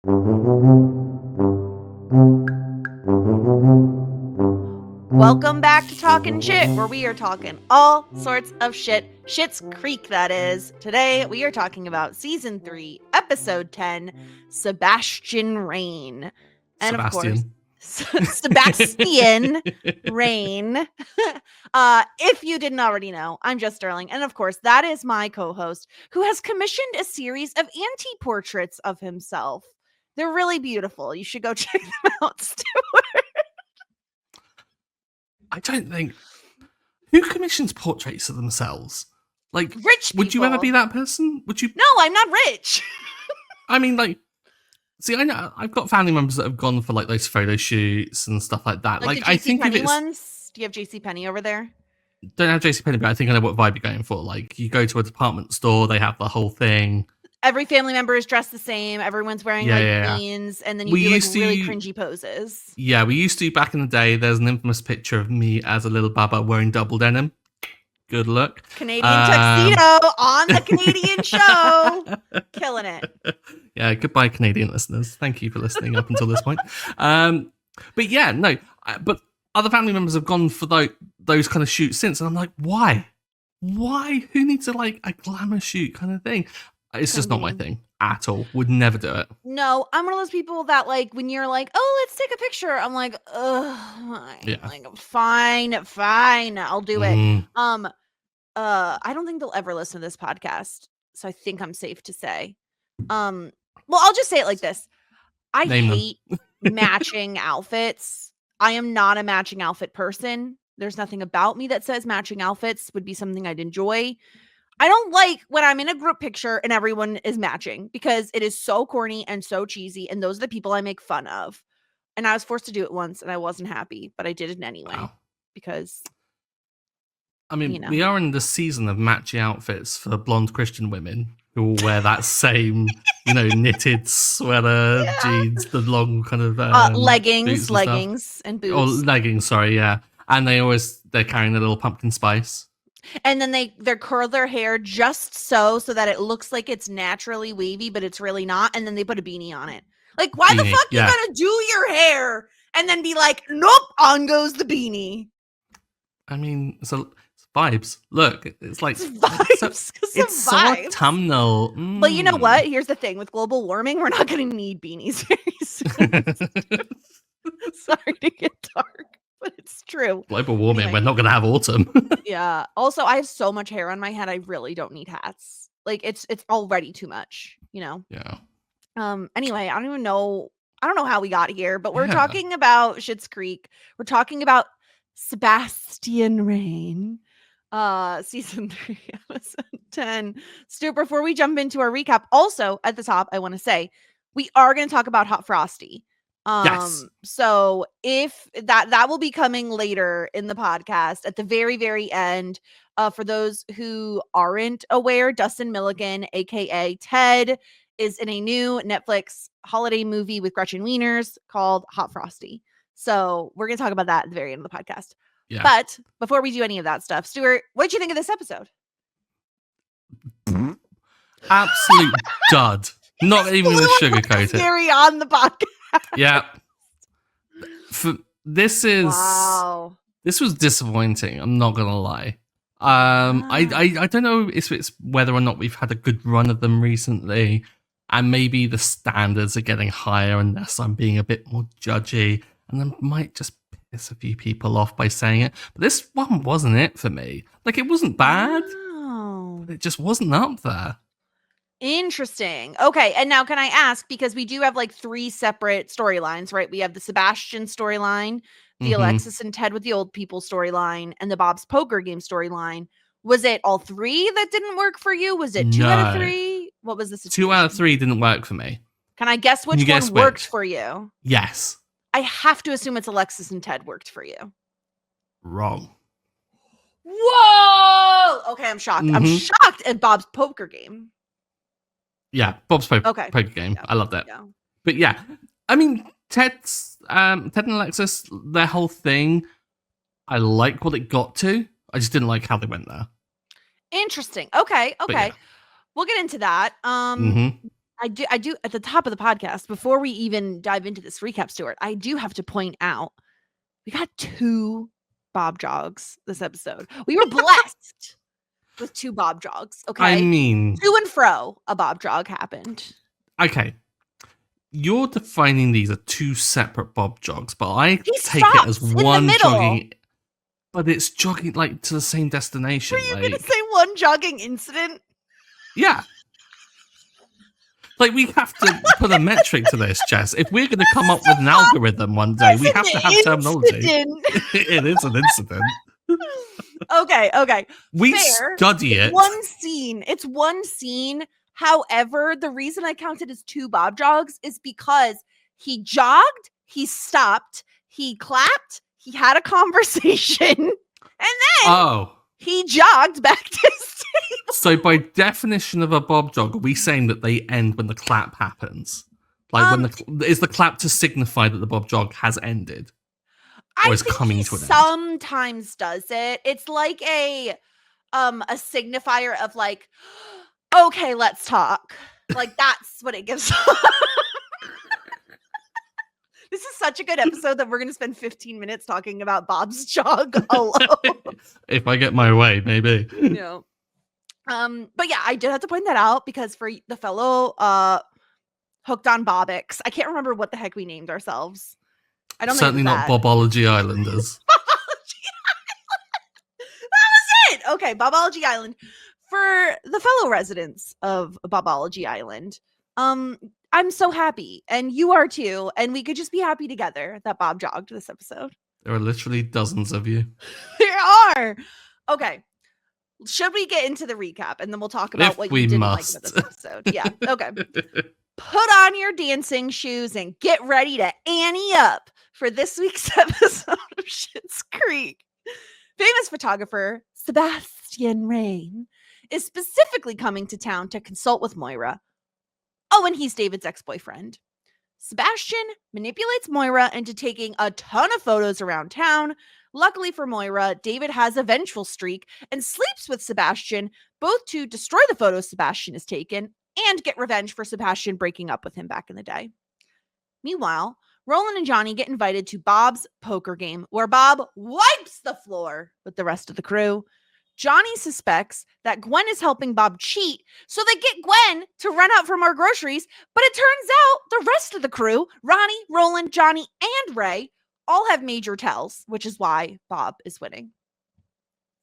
Welcome back to Talkin' Shit, where we are talking all sorts of shit. Schitt's Creek, that is. Today, we are talking about Season 3, Episode 10, Sebastien Raine. And of course, Sebastien Raine. If you didn't already know, I'm Jess Sterling. And of course, that is my co-host, who has commissioned a series of anti-portraits of himself. They're really beautiful. You should go check them out, Stuart. I don't think... Who commissions portraits of themselves? Like, rich people. Would you ever be that person? Would you? No, I'm not rich. I mean, like... See, I know I've got family members that have gone for, like, those photo shoots and stuff like that. Like the I think if it's... ones? Do you have JCPenney over there? Don't have JCPenney, but I think I know what vibe you're going for. Like, you go to a department store, they have the whole thing. Every family member is dressed the same. Everyone's wearing jeans, and then you do like really cringy poses. Yeah, we used to back in the day. There's an infamous picture of me as a little baba wearing double denim. Good look. Canadian tuxedo on the Canadian show. Killing it. Yeah, goodbye, Canadian listeners. Thank you for listening up until this point. But yeah, no. But other family members have gone for those kind of shoots since, and I'm like, why? Why? Who needs a glamour shoot kind of thing? It's just not my thing at all. Would never do it. No, I'm one of those people that, like, when you're like, oh, let's take a picture, I'm like, ugh. Yeah. Like, fine, I'll do it. I don't think they'll ever listen to this podcast, so I think I'm safe to say. Well, I'll just say it like this. I hate matching outfits. I am not a matching outfit person. There's nothing about me that says matching outfits would be something I'd enjoy. I don't like when I'm in a group picture and everyone is matching because it is so corny and so cheesy, and those are the people I make fun of. And I was forced to do it once and I wasn't happy, but I did it anyway because... I mean, we are in the season of matchy outfits for blonde Christian women who will wear that same, knitted sweater, jeans, the long kind of... leggings and boots. Oh, leggings, sorry, yeah. And they're carrying a little pumpkin spice. And then they curl their hair just so that it looks like it's naturally wavy, but it's really not. And then they put a beanie on it. Like, why the fuck you gonna do your hair and then be like, nope, on goes the beanie? I mean, it's vibes. Look, it's like... It's so autumnal. But you know what? Here's the thing. With global warming, we're not going to need beanies very soon. Sorry to get dark. But it's true. Global warming, we're not going to have autumn. Yeah. Also, I have so much hair on my head, I really don't need hats. Like, it's already too much, Yeah. Anyway, I don't know how we got here, but we're talking about Schitt's Creek. We're talking about Sebastien Raine. Season 3, Episode 10. Stuart, before we jump into our recap, also at the top, I want to say, we are going to talk about Hot Frosty. Yes. So if that will be coming later in the podcast at the very, very end. For those who aren't aware, Dustin Milligan, aka Ted, is in a new Netflix holiday movie with Gretchen Wieners called Hot Frosty. So we're going to talk about that at the very end of the podcast. Yeah. But before we do any of that stuff, Stuart, what did you think of this episode? Absolute dud. Not even going to sugarcoat it. Very on the podcast. Yeah. This was disappointing. I'm not gonna lie. I don't know if it's whether or not we've had a good run of them recently, and maybe the standards are getting higher unless I'm being a bit more judgy, and I might just piss a few people off by saying it. But this one wasn't it for me. Like, it wasn't bad, but it just wasn't up there. Interesting. Okay, and now can I ask, because we do have like 3 separate storylines, right? We have the Sebastien storyline, the Alexis and Ted with the old people storyline, and the Bob's poker game storyline. Was it all 3 that didn't work for you? Was it 2 out of 3? What was the situation? 2 out of 3 didn't work for me. Can I guess which one worked for you? Yes. I have to assume it's Alexis and Ted worked for you. Wrong. Whoa! Okay, I'm shocked. I'm shocked at Bob's poker game. Yeah, Bob's poker game. Yeah. I love that. Yeah. But yeah, I mean, Ted and Alexis, their whole thing, I like what it got to. I just didn't like how they went there. Interesting. Okay. Yeah. We'll get into that. I do at the top of the podcast, before we even dive into this recap, Stuart, I do have to point out we got 2 Bob Jogs this episode. We were blessed with 2 Bob Jogs, okay? I mean, to and fro a Bob Jog happened. Okay. You're defining these as 2 separate Bob Jogs, but I take it as one jogging. But it's jogging like to the same destination. Were you going to say one jogging incident? Yeah. Like, we have to put a metric to this, Jess. If we're going to come up with an algorithm one day, we have to have terminology. It is an incident. Okay. We study it. It's one scene. However, the reason I counted as 2 Bob Jogs is because he jogged, he stopped, he clapped, he had a conversation, and then he jogged back to his table. So by definition of a Bob Jog, are we saying that they end when the clap happens? Like, is the clap to signify that the Bob Jog has ended? Or is coming to an end? Sometimes does it. It's like a signifier of like, okay, let's talk. Like, that's what it gives. This is such a good episode that we're going to spend 15 minutes talking about Bob's Jog alone. If I get my way, maybe. Yeah. But yeah, I did have to point that out because for the fellow hooked on Bobix, I can't remember what the heck we named ourselves. I don't certainly not Bobology Islanders. That was it. Okay, Bobology Island. For the fellow residents of Bobology Island, I'm so happy, and you are too, and we could just be happy together that Bob jogged this episode. There are literally dozens of you. There are. Okay. Should we get into the recap, and then we'll talk about what you didn't like about this episode? Yeah. Okay. Put on your dancing shoes and get ready to Annie up for this week's episode of Schitt's Creek. Famous photographer Sebastien Raine is specifically coming to town to consult with Moira. Oh, and he's David's ex-boyfriend. Sebastien manipulates Moira into taking a ton of photos around town. Luckily for Moira, David has a vengeful streak and sleeps with Sebastien, both to destroy the photos Sebastien has taken and get revenge for Sebastien breaking up with him back in the day. Meanwhile, Roland and Johnny get invited to Bob's poker game, where Bob wipes the floor with the rest of the crew. Johnny suspects that Gwen is helping Bob cheat, so they get Gwen to run out for more groceries, but it turns out the rest of the crew, Ronnie, Roland, Johnny, and Ray, all have major tells, which is why Bob is winning.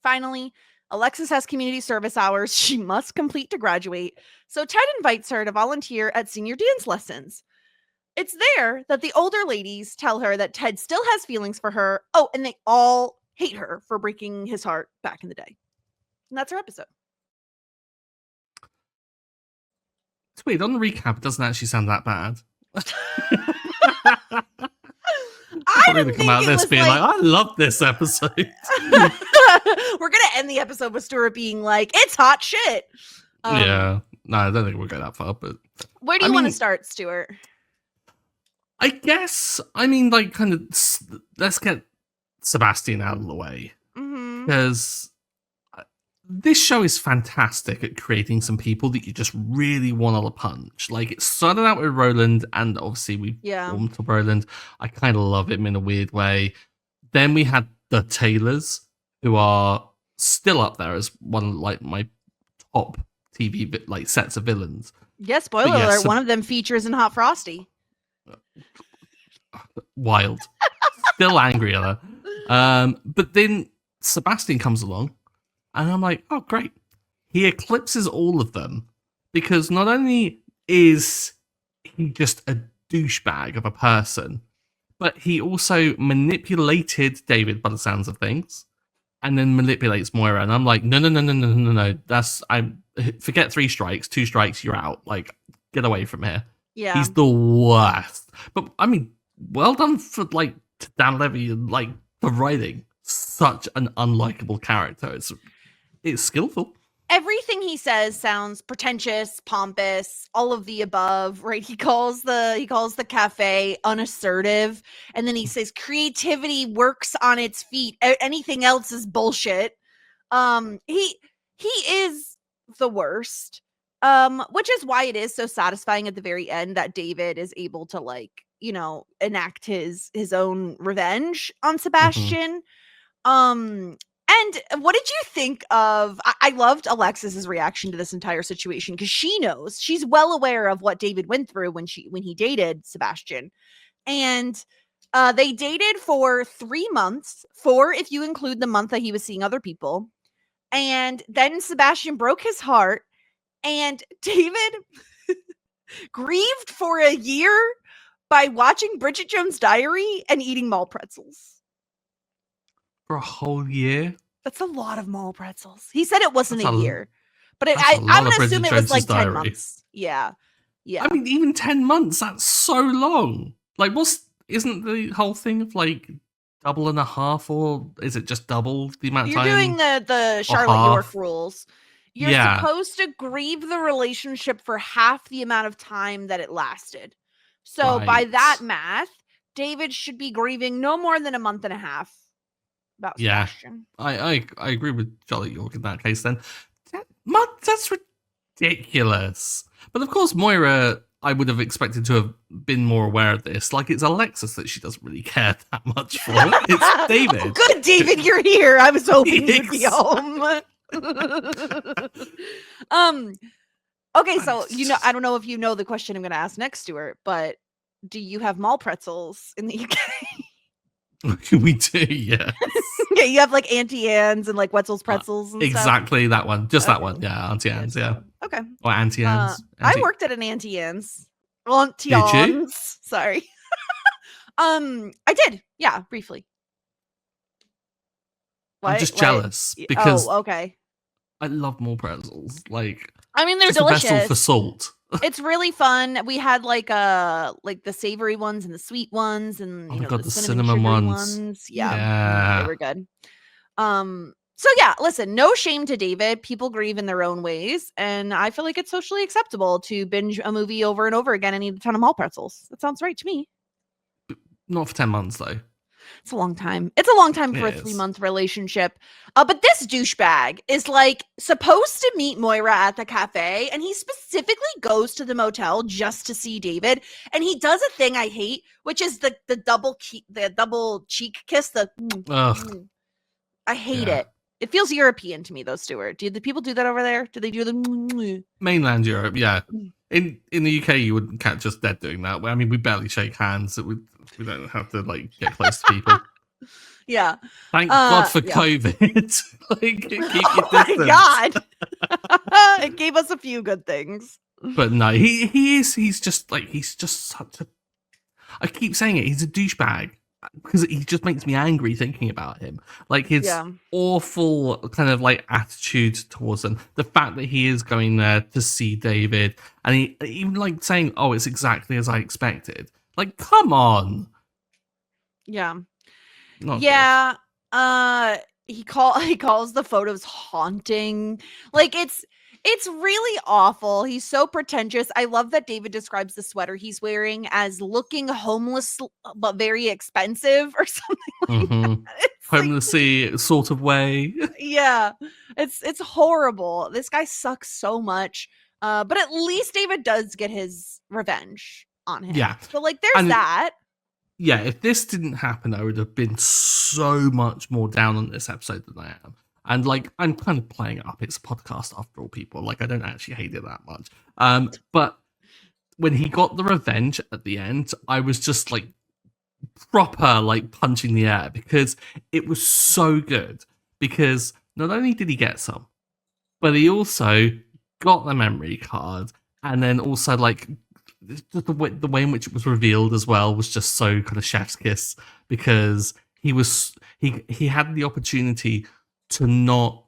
Finally, Alexis has community service hours she must complete to graduate, so Ted invites her to volunteer at senior dance lessons. It's there that the older ladies tell her that Ted still has feelings for her. Oh, and they all hate her for breaking his heart back in the day. And that's our episode. It's weird. On the recap, it doesn't actually sound that bad. I'm going to come out of this being like, I love this episode. We're going to end the episode with Stuart being like, it's hot shit. Yeah. No, I don't think we'll go that far. But where do you want to start, Stuart? I guess, like, kind of, let's get Sebastien out of the way. Because this show is fantastic at creating some people that you just really want to punch. Like, it started out with Roland, and obviously we warmed to Roland. I kind of love him in a weird way. Then we had the Taylors, who are still up there as one of, like, my top TV like sets of villains. Yeah, spoiler alert, one of them features in Hot Frosty. Wild. Still angry at her. But then Sebastien comes along, and I'm like, oh, great. He eclipses all of them, because not only is he just a douchebag of a person, but he also manipulated David by the sounds of things, and then manipulates Moira. And I'm like, no. Forget 3 strikes, 2 strikes, you're out. Like, get away from here. Yeah. He's the worst. But, well done for, like, Dan Levy and, like, for writing such an unlikable character. It's skillful. Everything he says sounds pretentious, pompous, all of the above, right? He calls the cafe unassertive, and then he says creativity works on its feet. Anything else is bullshit. He is the worst. Which is why it is so satisfying at the very end that David is able to, like, you know, enact his own revenge on Sebastien. And what did you think of? I loved Alexis's reaction to this entire situation, because she knows, she's well aware of what David went through when he dated Sebastien, and they dated for 3 months, 4 if you include the month that he was seeing other people, and then Sebastien broke his heart, and David grieved for a year by watching Bridget Jones' Diary and eating mall pretzels. For a whole year? That's a lot of mall pretzels. He said it wasn't a year, but I'm going to assume it was like 10 months. Yeah. Yeah. I mean, even 10 months, that's so long. Like, isn't the whole thing of like double and a half, or is it just double the amount of time? You're doing the Charlotte York rules. You're supposed to grieve the relationship for half the amount of time that it lasted. So by that math, David should be grieving no more than a month and a half about Sebastien. I agree with Charlotte York in that case then. That's ridiculous. But of course, Moira, I would have expected to have been more aware of this. Like, it's Alexis that she doesn't really care that much for. It's David. Oh, good, David, you're here. I was hoping you'd be home. Okay, so I don't know if you know the question I'm going to ask next, Stuart, but do you have mall pretzels in the UK? We do, yes. Okay, you have like Auntie Anne's and like Wetzel's pretzels and exactly stuff? That one. Just that one. Yeah, Auntie Anne's, yeah. Okay. Or Auntie Anne's. I worked at an Auntie Anne's. Auntie Anne's. Sorry. I did. Yeah, briefly. I'm just jealous because okay. I love mall pretzels. Like, I mean, they're delicious. A vessel for salt. It's really fun. We had like the savory ones and the sweet ones, and the cinnamon ones. Yeah, they were good. So yeah, listen, no shame to David. People grieve in their own ways, and I feel like it's socially acceptable to binge a movie over and over again and eat a ton of mall pretzels. That sounds right to me. Not for 10 months though. It's a long time. It's a long time for a 3-month relationship. But this douchebag is like supposed to meet Moira at the cafe, and he specifically goes to the motel just to see David. And he does a thing I hate, which is the double cheek kiss. I hate it. It feels European to me, though, Stuart. Do the people do that over there? Do they do the mainland Europe? Yeah. In the UK, you wouldn't catch us dead doing that. I mean, we barely shake hands. So we don't have to like get close to people. Yeah. Thank God for COVID. Like, keep your distance. My God. It gave us a few good things. But no, he's just such a. I keep saying it. He's a douchebag. Because he just makes me angry thinking about him. Like, his awful kind of like attitude towards them. The fact that he is going there to see David, and he even like saying, "Oh, it's exactly as I expected." Like, come on. Yeah. Not good. He calls the photos haunting. Like, it's really awful. He's so pretentious. I love that David describes the sweater he's wearing as looking homeless but very expensive or something like that. Homelessy sort of way. Yeah. It's horrible. This guy sucks so much. But at least David does get his revenge on him. Yeah. So like there's that. Yeah, if this didn't happen, I would have been so much more down on this episode than I am. And like, I'm kind of playing it up. It's a podcast after all, people. Like, I don't actually hate it that much. But when he got the revenge at the end, I was just like proper like punching the air, because it was so good. Because not only did he get some, but he also got the memory card, and then also like the way in which it was revealed as well was just so kind of chef's kiss, because he had the opportunity to not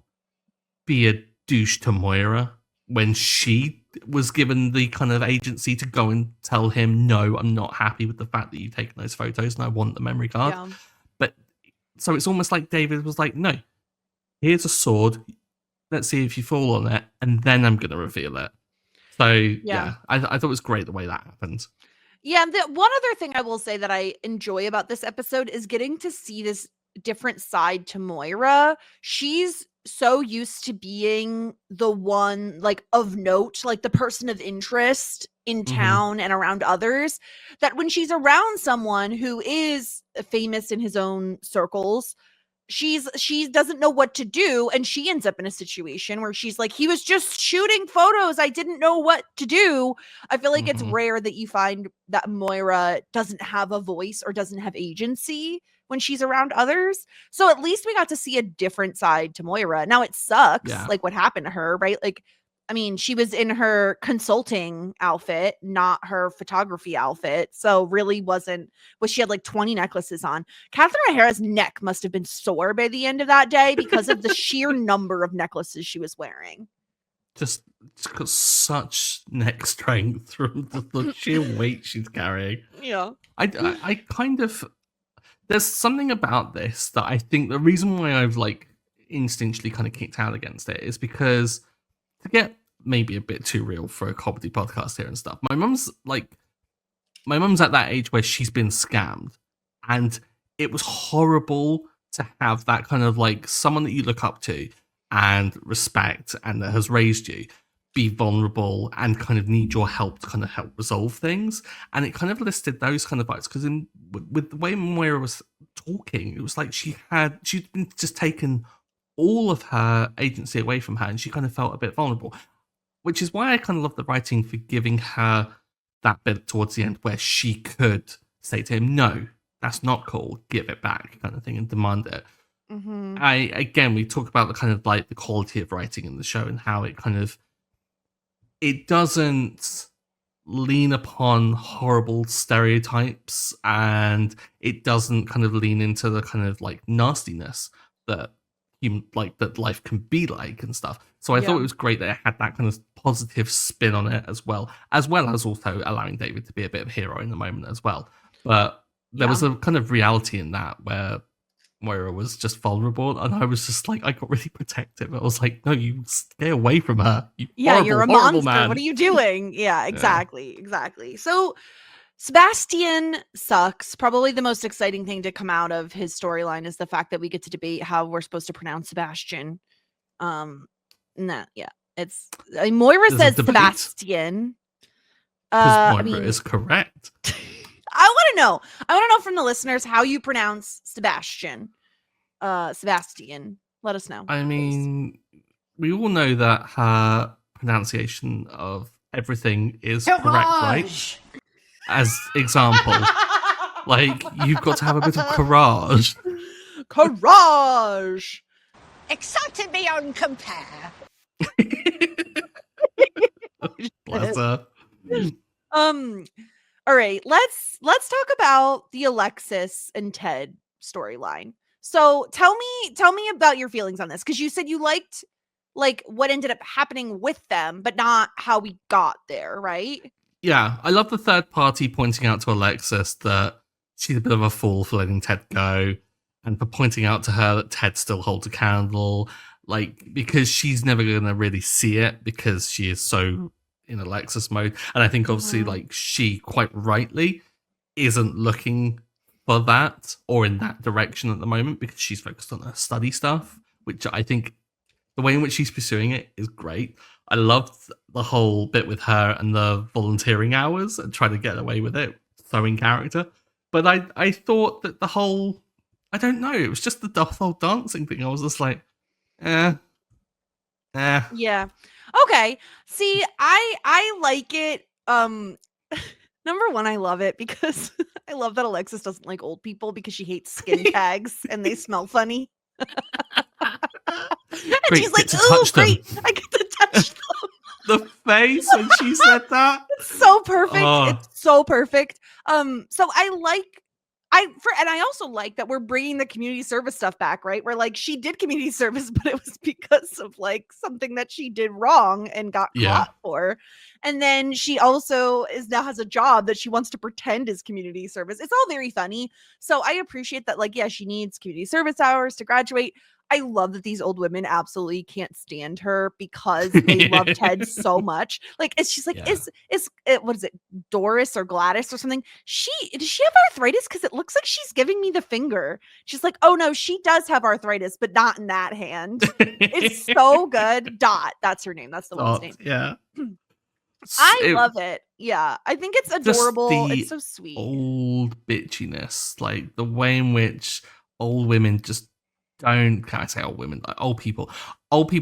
be a douche to Moira when she was given the kind of agency to go and tell him, no, I'm not happy with the fact that you've taken those photos and I want the memory card. Yeah. But so it's almost like David was like, no, here's a sword. Let's see if you fall on it, and then I'm going to reveal it. So yeah, I thought it was great the way that happened. Yeah, the one other thing I will say that I enjoy about this episode is getting to see this different side to Moira. She's so used to being the one, like, of note, like the person of interest in town and around others, that when she's around someone who is famous in his own circles, she doesn't know what to do, and she ends up in a situation where she's like, he was just shooting photos, I didn't know what to do. I feel like it's rare that you find that Moira doesn't have a voice or doesn't have agency when she's around others. So at least we got to see a different side to Moira. Now it sucks, like, what happened to her, right? Like, I mean, she was in her consulting outfit, not her photography outfit. So really she had like 20 necklaces on. Catherine O'Hara's neck must have been sore by the end of that day because of the sheer number of necklaces she was wearing. Just got such neck strength from the sheer weight she's carrying. Yeah. I kind of, there's something about this that I think the reason why I've like instinctually kind of kicked out against it is because, to get maybe a bit too real for a comedy podcast here and stuff, my mum's at that age where she's been scammed, and it was horrible to have that kind of like someone that you look up to and respect and that has raised you be vulnerable and kind of need your help to kind of help resolve things. And it kind of listed those kind of vibes, because with the way Moira was talking, it was like she'd been just taken all of her agency away from her, and she kind of felt a bit vulnerable, which is why I kind of love the writing for giving her that bit towards the end where she could say to him, no, that's not cool, give it back, kind of thing, and demand it. We talk about the kind of like the quality of writing in the show and how it kind of, it doesn't lean upon horrible stereotypes, and it doesn't kind of lean into the kind of like nastiness that that life can be like and stuff. So I thought it was great that it had that kind of positive spin on it as well as also allowing David to be a bit of a hero in the moment as well. But there was a kind of reality in that where Moira was just vulnerable, and I was just like, I got really protective. I was like, no, you stay away from her. You're a monster. Man. What are you doing? Yeah, exactly. So Sebastien sucks. Probably the most exciting thing to come out of his storyline is the fact that we get to debate how we're supposed to pronounce Sebastian. Moira says Sebastien. Because Moira is correct. I want to know from the listeners how you pronounce Sebastian. Sebastien. Let us know. I mean, we all know that her pronunciation of everything is correct, right? As example, like, you've got to have a bit of courage. Courage! Excited beyond compare. Bless her. All right, let's talk about the Alexis and Ted storyline. So tell me about your feelings on this, because you said you liked like what ended up happening with them, but not how we got there, right? Yeah, I love the third party pointing out to Alexis that she's a bit of a fool for letting Ted go, and for pointing out to her that Ted still holds a candle, like, because she's never going to really see it because she is so in Alexis mode. And I think obviously like she quite rightly isn't looking for that or in that direction at the moment because she's focused on her study stuff, which I think the way in which she's pursuing it is great. I loved the whole bit with her and the volunteering hours and trying to get away with it, so in character. But I thought that the whole, I don't know, it was just the whole dancing thing. I was just like, Yeah. Okay. See, I like it. Number one, I love it because I love that Alexis doesn't like old people because she hates skin tags and they smell funny. And she's like, "Ooh, great! I get to touch them." The face when she said that, it's so perfect. It's so perfect. So I also like that we're bringing the community service stuff back, right? Where like she did community service, but it was because of like something that she did wrong and got caught for. And then she also now has a job that she wants to pretend is community service. It's all very funny. So I appreciate that. Like, yeah, she needs community service hours to graduate. I love that these old women absolutely can't stand her because they love Ted so much. Like, she's like, is it, what is it, Doris or Gladys or something? Does she have arthritis? Because it looks like she's giving me the finger. She's like, oh no, she does have arthritis, but not in that hand. It's so good. Dot, that's her name. That's the woman's name. Yeah. I love it. Yeah, I think it's adorable. It's so sweet. Old bitchiness, like the way in which old women just don't. Can I say old women? Like old people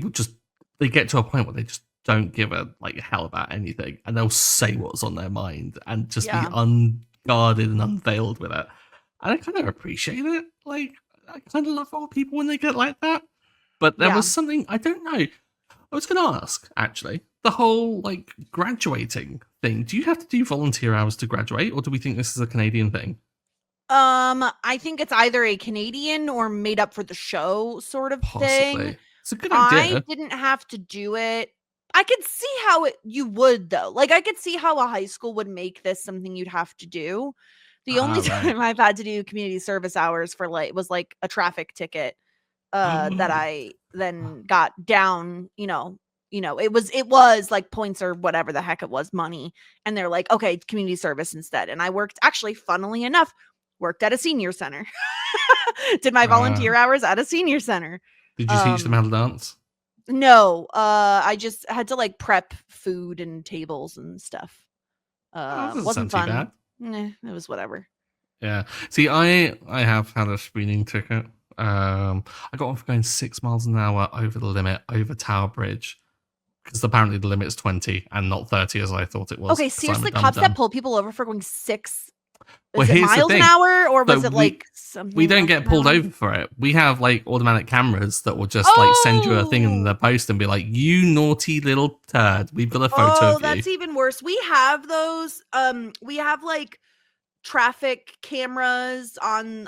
just, they get to a point where they just don't give a hell about anything, and they'll say what's on their mind and just be unguarded and unveiled with it. And I kind of appreciate it. Like, I kind of love old people when they get like that. But there was something, I don't know. I was going to ask, actually, the whole graduating thing. Do you have to do volunteer hours to graduate, or do we think this is a Canadian thing? I think it's either a Canadian or made up for the show sort of thing. It's a good idea. I didn't have to do it. I could see how you would, though. Like, I could see how a high school would make this something you'd have to do. The only time I've had to do community service hours for was a traffic ticket that I then got down, it was like points or whatever the heck it was, money. And they're like, okay, community service instead. And I worked, actually, funnily enough, worked at a senior center. Did my volunteer hours at a senior center. Did you teach them how to dance? No, I just had to prep food and tables and stuff. Wasn't fun. Too bad. It was whatever. Yeah. See, I have had a speeding ticket. I got one for going 6 miles an hour over the limit over Tower Bridge, because apparently the limit is 20 and not 30 as I thought it was. Okay, seriously, cops that pull people over for going 6 miles an hour, or was it something? We don't get pulled over for it. We have automatic cameras that will just send you a thing in the post and be like, "You naughty little turd, we've got a photo of you." Oh, that's even worse. We have those. We have traffic cameras on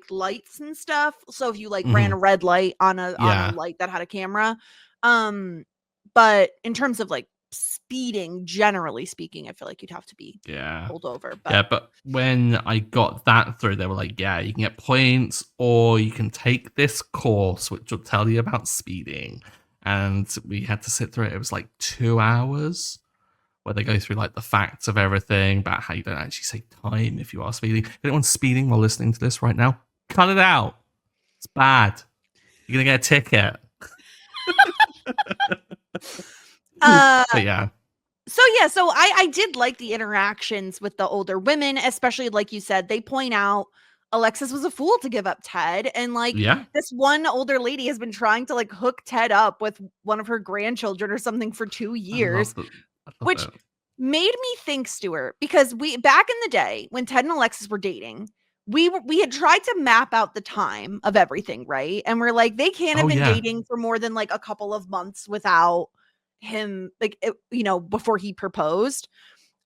lights and stuff. So if you ran a red light on a light that had a camera, but in terms of speeding, generally speaking, I feel like you'd have to be pulled over. But when I got that through, they were like, yeah, you can get points, or you can take this course which will tell you about speeding. And we had to sit through it. It was 2 hours where they go through the facts of everything about how you don't actually say time if you are speeding. If anyone's speeding while listening to this right now, cut it out. It's bad. You're gonna get a ticket. So I did like the interactions with the older women, especially like you said, they point out Alexis was a fool to give up Ted, and this one older lady has been trying to hook Ted up with one of her grandchildren or something for 2 years, which made me think, Stuart, because back in the day when Ted and Alexis were dating, we had tried to map out the time of everything, right? And we're like, they can't have been dating for more than a couple of months without him, before he proposed.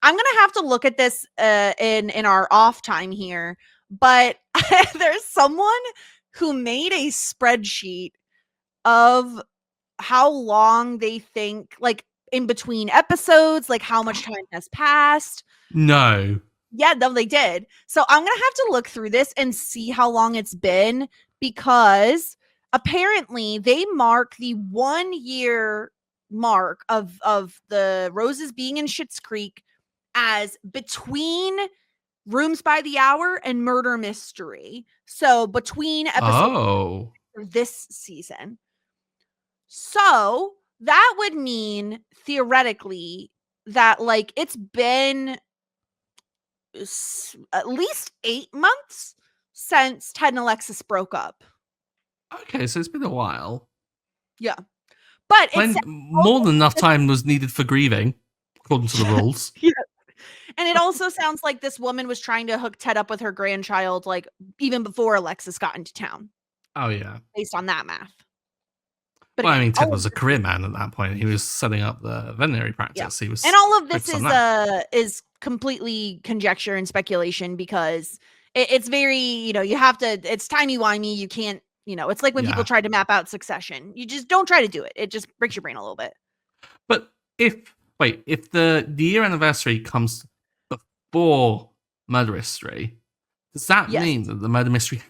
I'm gonna have to look at this in our off time here, but there's someone who made a spreadsheet of how long they think, in between episodes, how much time has passed. No. Yeah, no, they did. So I'm gonna have to look through this and see how long it's been, because apparently they mark the 1 year mark of the Roses being in Schitt's Creek as between Rooms by the Hour and Murder Mystery. So between episodes for this season. So that would mean theoretically that it's been at least 8 months since Ted and Alexis broke up. Okay, so it's been a while. Yeah. But more than enough time was needed for grieving, according to the rules. Yeah. And it also sounds like this woman was trying to hook Ted up with her grandchild, even before Alexis got into town. Oh, yeah. Based on that math. But again, Ted was a career man at that point. He was setting up the veterinary practice. Yeah. And all of this is completely conjecture and speculation, because it's very, you have to, it's timey-wimey. You can't, it's like when people tried to map out Succession. You just don't try to do it. It just breaks your brain a little bit. But if the year anniversary comes before Murder Mystery, does that mean that the Murder Mystery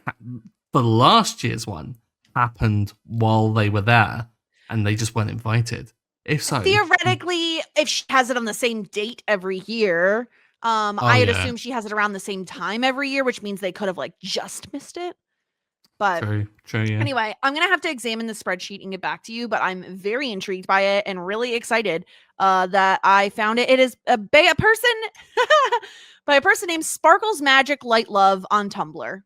for last year's one happened while they were there and they just weren't invited? If so, theoretically, if she has it on the same date every year, I'd assume she has it around the same time every year, which means they could have like just missed it. But true, yeah. Anyway, I'm gonna have to examine the spreadsheet and get back to you, but I'm very intrigued by it and really excited that I found it. It is by a person named Sparkles Magic Light Love on Tumblr.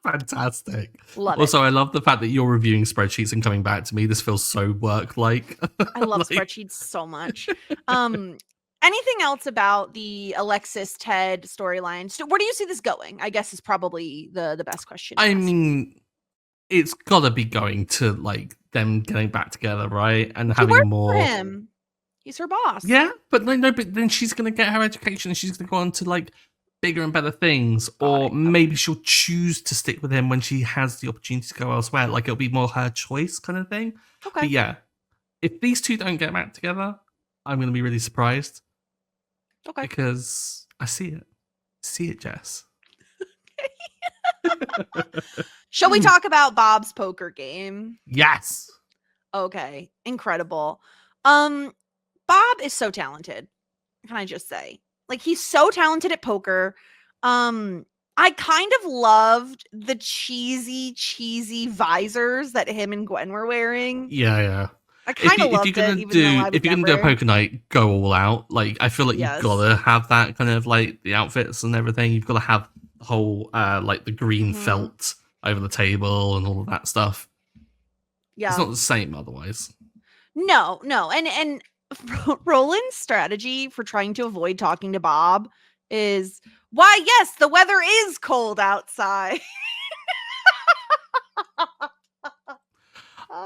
Fantastic. Love also, it. I love the fact that you're reviewing spreadsheets and coming back to me. This feels so work-like. I love spreadsheets so much. Anything else about the Alexis Ted storyline? So where do you see this going? I guess is probably the best question. I mean, it's gotta be going to like them getting back together, right? And having more. For him. He's her boss. Yeah, but but then she's gonna get her education and she's gonna go on to like bigger and better things, or maybe she'll choose to stick with him when she has the opportunity to go elsewhere. Like it'll be more her choice kind of thing. Okay. But yeah, if these two don't get back together, I'm gonna be really surprised. Okay. Because I see it. See it, Jess. Shall we talk about Bob's poker game? Yes. Okay. Incredible. Bob is so talented. Can I just say? Like, he's so talented at poker. I kind of loved the cheesy visors that him and Gwen were wearing. Yeah. I kind of loved it. If you're gonna do a poker night, go all out. Like, I feel like you've gotta have that kind of like the outfits and everything. You've got to have the whole like the green felt over the table and all of that stuff. Yeah, it's not the same otherwise. No, and Roland's strategy for trying to avoid talking to Bob is, why, yes, the weather is cold outside.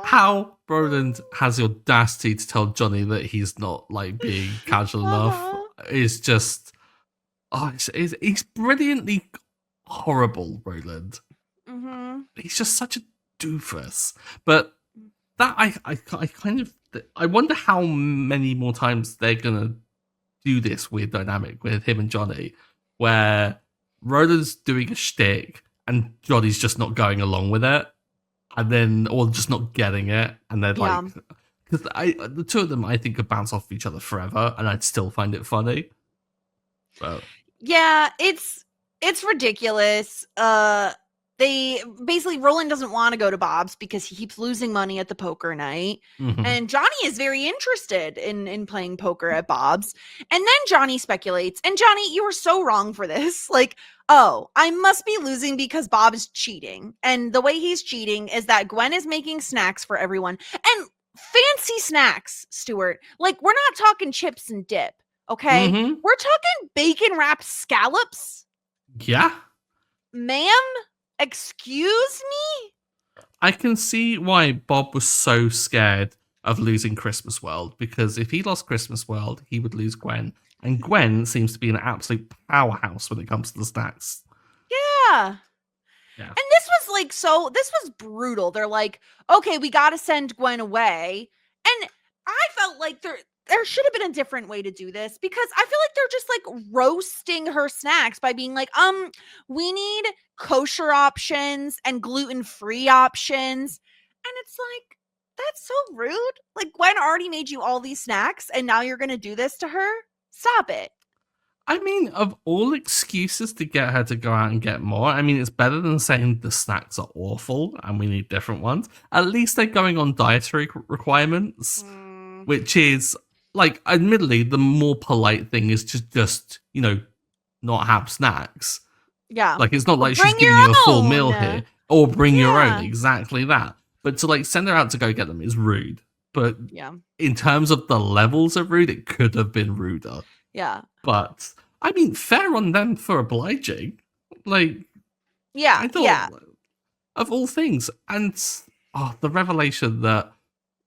How Roland has the audacity to tell Johnny that he's not like being casual enough is just, he's brilliantly horrible, Roland. Mm-hmm. He's just such a doofus. But that I wonder how many more times they're gonna do this weird dynamic with him and Johnny, where Roland's doing a shtick and Johnny's just not going along with it. And then, or just not getting it, and they're like, because the two of them, I think, could bounce off each other forever, and I'd still find it funny. But yeah, it's ridiculous. They basically, Roland doesn't want to go to Bob's because he keeps losing money at the poker night, and Johnny is very interested in playing poker at Bob's. And then Johnny speculates, and Johnny, you were so wrong for this. Like, oh, I must be losing because Bob is cheating. And the way he's cheating is that Gwen is making snacks for everyone. And fancy snacks, Stuart. Like, we're not talking chips and dip, okay? We're talking bacon-wrapped scallops. Yeah. Ma'am, excuse me? I can see why Bob was so scared of losing Christmas World, because if he lost Christmas World, he would lose Gwen. And Gwen seems to be an absolute powerhouse when it comes to the snacks. Yeah. And this was brutal. They're like, okay, we got to send Gwen away. And I felt like there should have been a different way to do this, because I feel like they're just like roasting her snacks by being like, we need kosher options and gluten-free options. And it's like, that's so rude. Like, Gwen already made you all these snacks and now you're going to do this to her? Stop it. I mean, of all excuses to get her to go out and get more, I mean, it's better than saying the snacks are awful and we need different ones. At least they're going on dietary requirements, which is, like, admittedly, the more polite thing is to just, not have snacks. Yeah. Like, it's not like she's giving you a full meal here. Or bring your own, exactly that. But to, like, send her out to go get them is rude. But in terms of the levels of rude, it could have been ruder. Yeah. But, I mean, fair on them for obliging. Like, I thought, of all things. And, the revelation that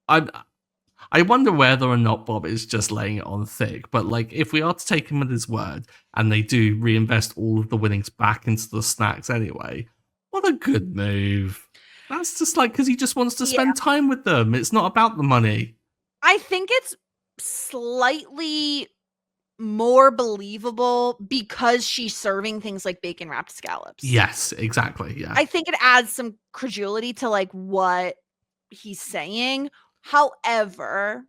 I wonder whether or not Bob is just laying it on thick. But, like, if we are to take him at his word, and they do reinvest all of the winnings back into the snacks anyway, what a good move. That's just like, because he just wants to spend time with them. It's not about the money. I think it's slightly more believable because she's serving things like bacon wrapped scallops. Yes, exactly. Yeah. I think it adds some credulity to like what he's saying. However,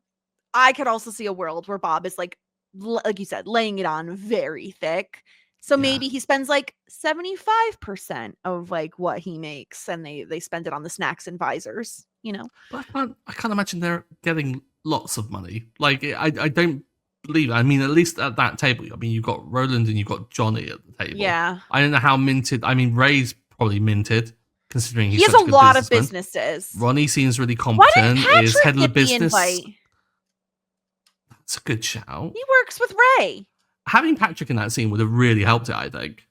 I could also see a world where Bob is like you said, laying it on very thick. So maybe he spends like 75% of like what he makes, and they spend it on the snacks and visors, you know. But I can't imagine they're getting lots of money. Like I don't believe it. I mean, at least at that table, I mean, you've got Roland and you've got Johnny at the table. Yeah. I don't know how minted. I mean, Ray's probably minted, considering he has a lot of businesses. Ronnie seems really competent. Is head of the business. That's a good shout. He works with Ray. Having Patrick in that scene would have really helped it, I think.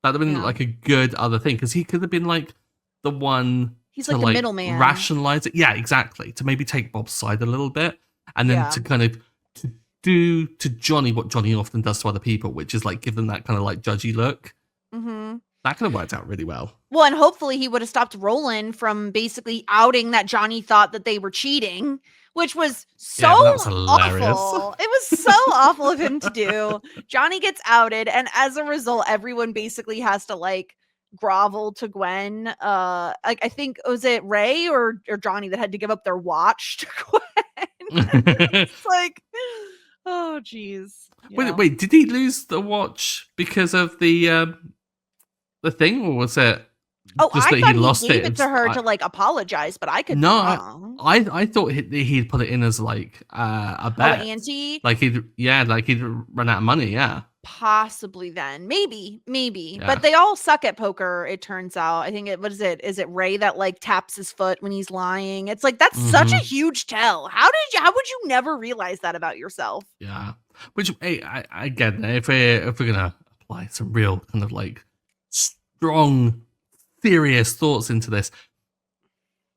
That would have been like a good other thing, because he could have been like the one He's to like the middleman. Rationalize it. Yeah, exactly. To maybe take Bob's side a little bit, and then to kind of to do to Johnny what Johnny often does to other people, which is like give them that kind of like judgy look. Mm-hmm. That could have worked out really well. Well, and hopefully he would have stopped Roland from basically outing that Johnny thought that they were cheating, which was so awful. It was so awful of him to do. Johnny gets outed, and as a result, everyone basically has to like grovel to Gwen. Like I think was it Ray or Johnny that had to give up their watch to Gwen. It's like, oh geez. Wait, did he lose the watch because of the thing, or was it? Oh, I thought he gave it to her to like apologize, but I could be wrong. I thought he'd put it in as like a bet. Ante? Like he'd run out of money. Yeah, possibly then, maybe. Yeah. But they all suck at poker. It turns out. I think what is it? Is it Ray that like taps his foot when he's lying? It's like that's such a huge tell. How would you never realize that about yourself? Yeah. Which I get that if we're gonna apply some real kind of like strong, serious thoughts into this.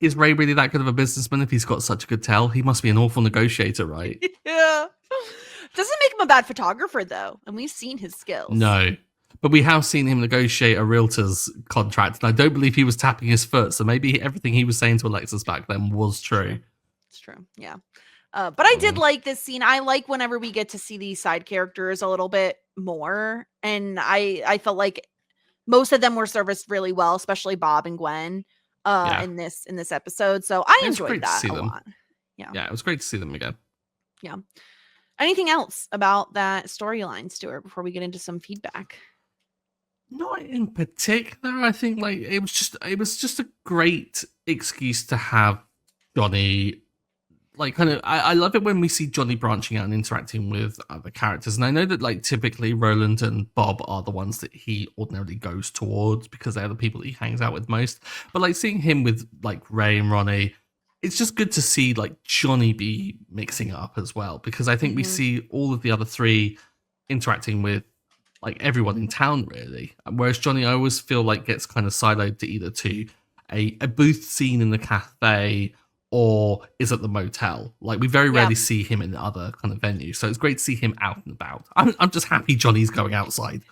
Is Ray really that good of a businessman if he's got such a good tell? He must be an awful negotiator, right? Yeah. Doesn't make him a bad photographer, though. And we've seen his skills. No. But we have seen him negotiate a realtor's contract. And I don't believe he was tapping his foot. So maybe everything he was saying to Alexis back then was true. It's true. Yeah. But I did like this scene. I like whenever we get to see these side characters a little bit more. And I felt like most of them were serviced really well, especially Bob and Gwen in this episode. So I enjoyed that a lot. Yeah, it was great to see them again. Yeah. Anything else about that storyline, Stuart, before we get into some feedback? Not in particular. I think like it was just a great excuse to have Johnny. Like kind of, I love it when we see Johnny branching out and interacting with other characters. And I know that like typically Roland and Bob are the ones that he ordinarily goes towards because they're the people that he hangs out with most. But like seeing him with like Ray and Ronnie, it's just good to see like Johnny be mixing up as well, because I think we see all of the other three interacting with like everyone in town really. Whereas Johnny, I always feel like gets kind of siloed to either to a booth scene in the cafe or is at the motel. Like we very rarely see him in other kind of venues. So it's great to see him out and about. I'm just happy Johnny's going outside.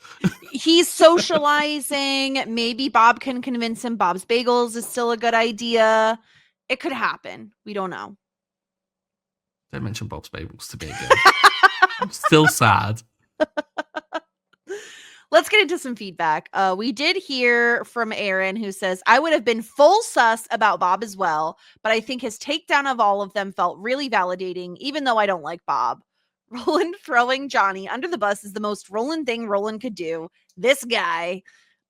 He's socializing. Maybe Bob can convince him Bob's Bagels is still a good idea. It could happen. We don't know. Don't mention Bob's Bagels to me again. I'm still sad. Let's get into some feedback. We did hear from Aaron, who says, I would have been full sus about Bob as well, but I think his takedown of all of them felt really validating, even though I don't like Bob. Roland throwing Johnny under the bus is the most Roland thing Roland could do. This guy.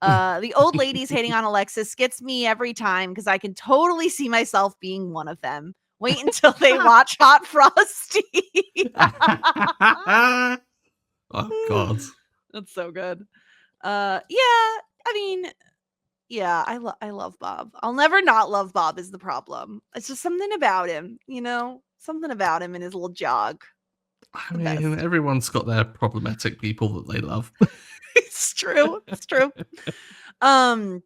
The old ladies hating on Alexis gets me every time because I can totally see myself being one of them. Wait until they watch Hot Frosty. Oh, God. That's so good. I love Bob. I'll never not love Bob is the problem. It's just something about him, something about him and his little jog. I mean, everyone's got their problematic people that they love. It's true. It's true. And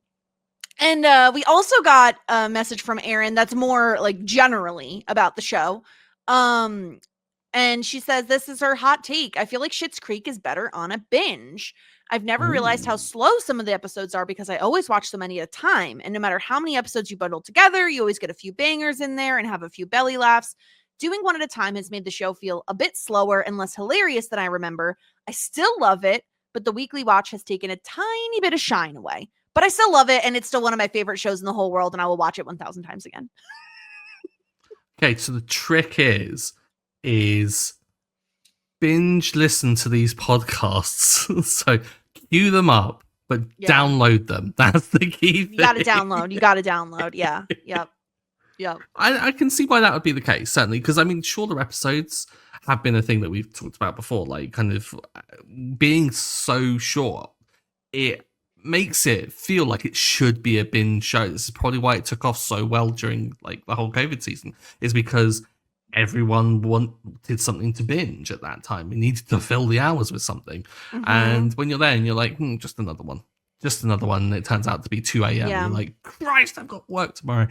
we also got a message from Erin that's more like generally about the show. And she says, this is her hot take. I feel like Schitt's Creek is better on a binge. I've never realized how slow some of the episodes are because I always watch so many at a time. And no matter how many episodes you bundle together, you always get a few bangers in there and have a few belly laughs. Doing one at a time has made the show feel a bit slower and less hilarious than I remember. I still love it, but the weekly watch has taken a tiny bit of shine away. But I still love it, and it's still one of my favorite shows in the whole world, and I will watch it 1,000 times again. Okay, so the trick is binge listen to these podcasts. So cue them up, but download them. That's the key thing. You gotta download. Yeah. Yep. I can see why that would be the case, certainly, because I mean, shorter episodes have been a thing that we've talked about before, like kind of being so short, it makes it feel like it should be a binge show. This is probably why it took off so well during like the whole COVID season, is because everyone wanted something to binge at that time. We needed to fill the hours with something. And when you're there and you're like, just another one. And it turns out to be 2 a.m. Yeah. You're like, Christ, I've got work tomorrow.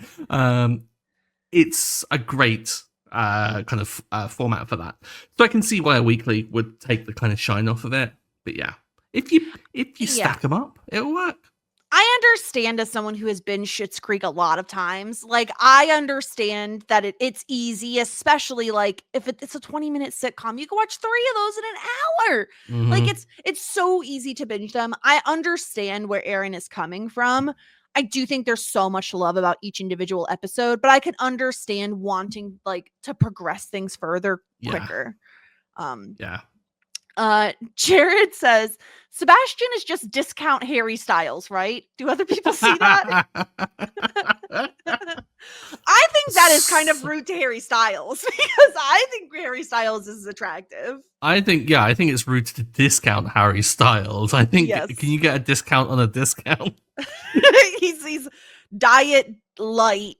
It's a great kind of format for that. So I can see why a weekly would take the kind of shine off of it. But yeah, if you stack them up, it'll work. I understand as someone who has been Schitt's Creek a lot of times. Like, I understand that it's easy, especially like if it's a 20-minute sitcom, you can watch 3 of those in an hour. Like, it's so easy to binge them. I understand where Aaron is coming from. I do think there's so much love about each individual episode, but I can understand wanting like to progress things further quicker. Jared says Sebastien is just discount Harry Styles, right? Do other people see that? I think that is kind of rude to Harry Styles because I think Harry Styles is attractive. I think it's rude to discount Harry Styles. I think can you get a discount on a discount? he's diet light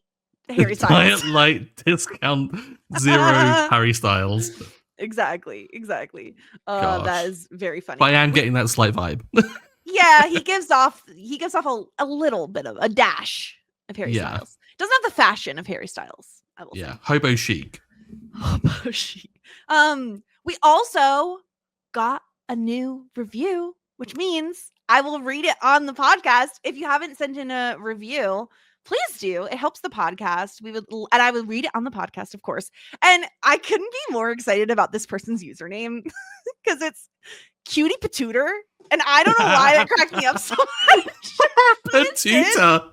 Harry Styles. Diet light discount 0 Harry Styles. Exactly. That is very funny. But I am getting that slight vibe. Yeah, he gives off a little bit of a dash of Harry Styles. Doesn't have the fashion of Harry Styles, I will say. Hobo chic. Hobo chic. We also got a new review, which means I will read it on the podcast. If you haven't sent in a review, please do. It helps the podcast. I would read it on the podcast, of course. And I couldn't be more excited about this person's username because it's Cutie Patooter. And I don't know why that cracked me up so much. Patooter.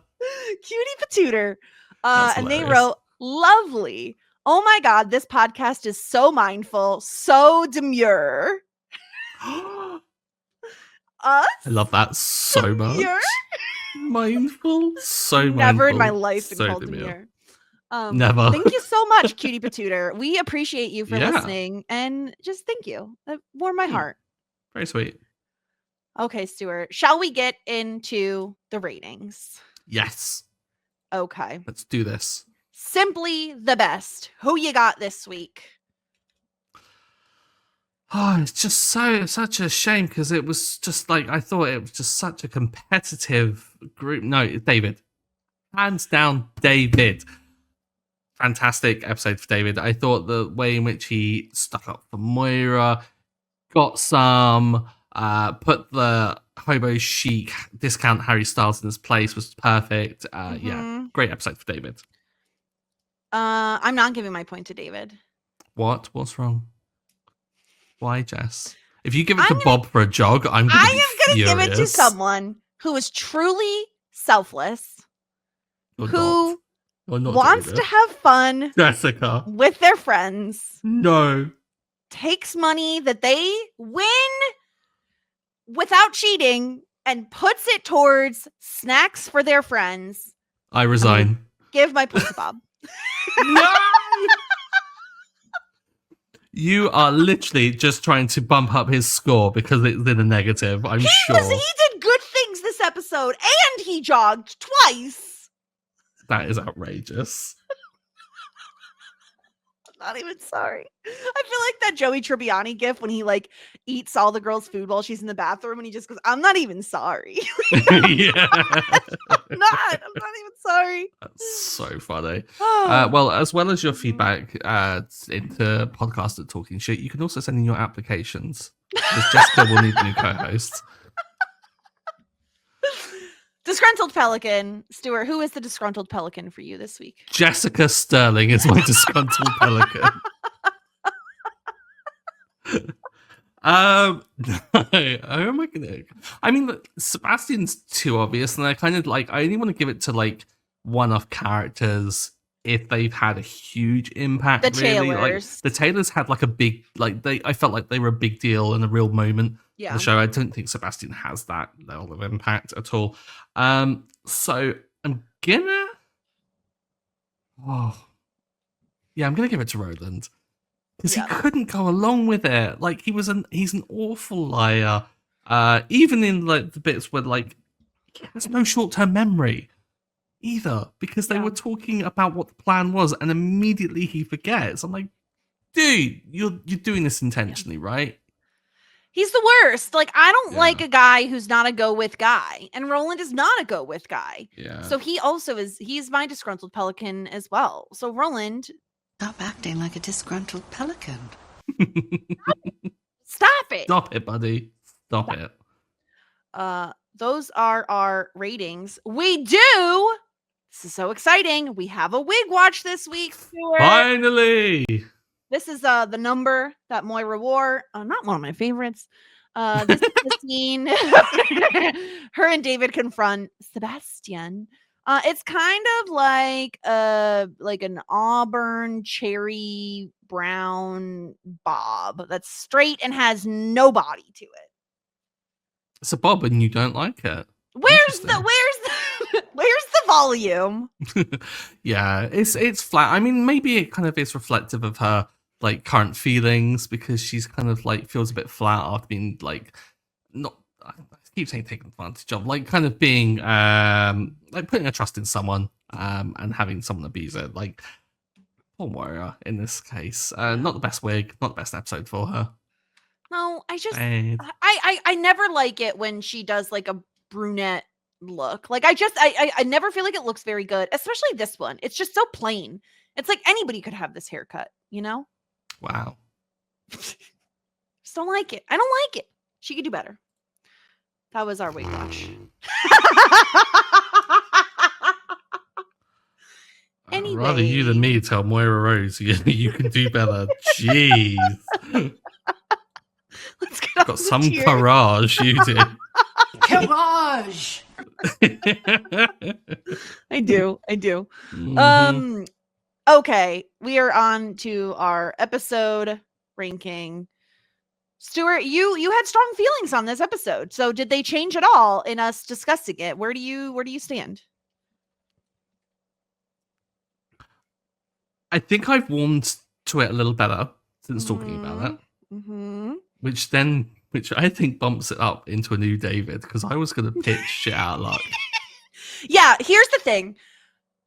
Cutie Patooter. And they wrote, lovely. Oh my God, this podcast is so mindful, so demure. Us? I love that so much. Mindful, so mindful. Never in my life been called demure. Never. Thank you so much, Cutie Patooter. We appreciate you for listening, and just thank you. That warmed my heart. Very sweet. Okay, Stuart, shall we get into the ratings? Yes. Okay. Let's do this. Simply the best. Who you got this week? Oh, it's just such a shame because it was just like, I thought it was just such a competitive group. No, it's David. Hands down, David. Fantastic episode for David. I thought the way in which he stuck up for Moira, got some, put the hobo chic discount Harry Styles in his place was perfect. Yeah, great episode for David. I'm not giving my point to David. What? What's wrong? Why, Jess? If you give it to Bob for a jog, I am going to give it to someone who is truly selfless, who wants to have fun, Jessica, with their friends. No. Takes money that they win without cheating and puts it towards snacks for their friends. I resign. Give my point to Bob. No! You are literally just trying to bump up his score because it's in a negative, I'm sure. He did good things this episode, and he jogged twice. That is outrageous. I'm not even sorry. I feel like that Joey Tribbiani gif when he like eats all the girls' food while she's in the bathroom and he just goes, I'm not even sorry. Yeah. I'm not even sorry. That's so funny. Well, as well as your feedback into podcast at Talking Shit, you can also send in your applications because Jessica will need new co-hosts. Does disgruntled pelican. Stuart, who is the disgruntled pelican for you this week? Jessica Sterling is my disgruntled pelican. No, who am I gonna? I mean, look, Sebastian's too obvious, and I kind of like. I only want to give it to like one-off characters if they've had a huge impact. The really, Taylors. like the Taylors had like a big like they. I felt like they were a big deal and a real moment. Yeah. The show. I don't think Sebastian has that level of impact at all. So I'm gonna. Oh, yeah, I'm gonna give it to Roland. Because he couldn't go along with it. Like he's an awful liar. Even in like the bits where like he has no short-term memory either. Because they were talking about what the plan was, and immediately he forgets. I'm like, dude, you're doing this intentionally, right? He's the worst. Like, I don't like a guy who's not a go-with guy. And Roland is not a go-with guy. Yeah. So he also he's my disgruntled pelican as well. So Roland, stop acting like a disgruntled pelican. Stop it. Stop it, buddy. Stop it. Those are our ratings. We do. This is so exciting. We have a Wig Watch this week, Stuart. Finally. This is the number that Moira wore. Not one of my favorites. This is the scene. Her and David confront Sebastien. It's kind of like an auburn cherry brown bob that's straight and has no body to it. It's a bob and you don't like it. Where's the volume? Yeah, it's flat. I mean, maybe it kind of is reflective of her like current feelings, because she's kind of like feels a bit flat after being like not. I keep saying taken advantage of, like kind of being like putting her trust in someone and having someone abuse it. Like poor Moira in this case. Not the best wig, not the best episode for her. No, I never like it when she does like a brunette look. Like I never feel like it looks very good, especially this one. It's just so plain. It's like anybody could have this haircut, you know? Wow. Just don't like it. I don't like it. She could do better. That was our Wig Watch. Anyway. Rather you than me tell Moira Rose you can do better. Jeez. Let's get got some courage, you do. Courage. I do. Mm-hmm. Okay, we are on to our episode ranking. Stuart, you had strong feelings on this episode. So did they change at all in us discussing it? Where do you stand? I think I've warmed to it a little better since talking about it. Mm-hmm. Which I think bumps it up into a new David, because I was going to pitch shit out of luck. Yeah, here's the thing.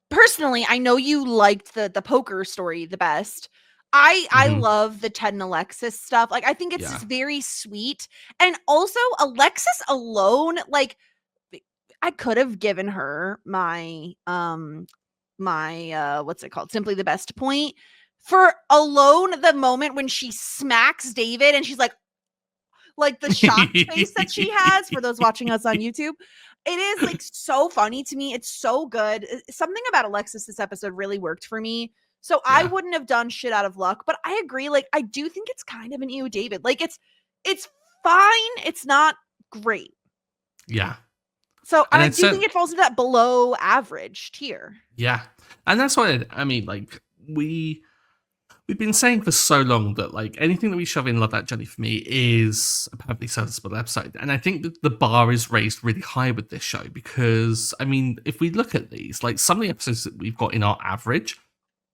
Personally, I know you liked the poker story the best. I love the Ted and Alexis stuff. Like, I think it's just very sweet. And also, Alexis alone, like, I could have given her my what's it called? Simply the Best point. For alone, the moment when she smacks David and she's like the shocked face that she has, for those watching us on YouTube. It is like so funny to me. It's so good. Something about Alexis this episode really worked for me. So I wouldn't have done shit out of luck, but I agree. Like, I do think it's kind of an EO David. Like, it's fine. It's not great. Yeah. So I do think it falls into that below average tier. Yeah. And that's what I mean, like, we've been saying for so long that like anything that we shove in Love That Journey for me is a perfectly serviceable episode. And I think that the bar is raised really high with this show, because I mean, if we look at these, like some of the episodes that we've got in our average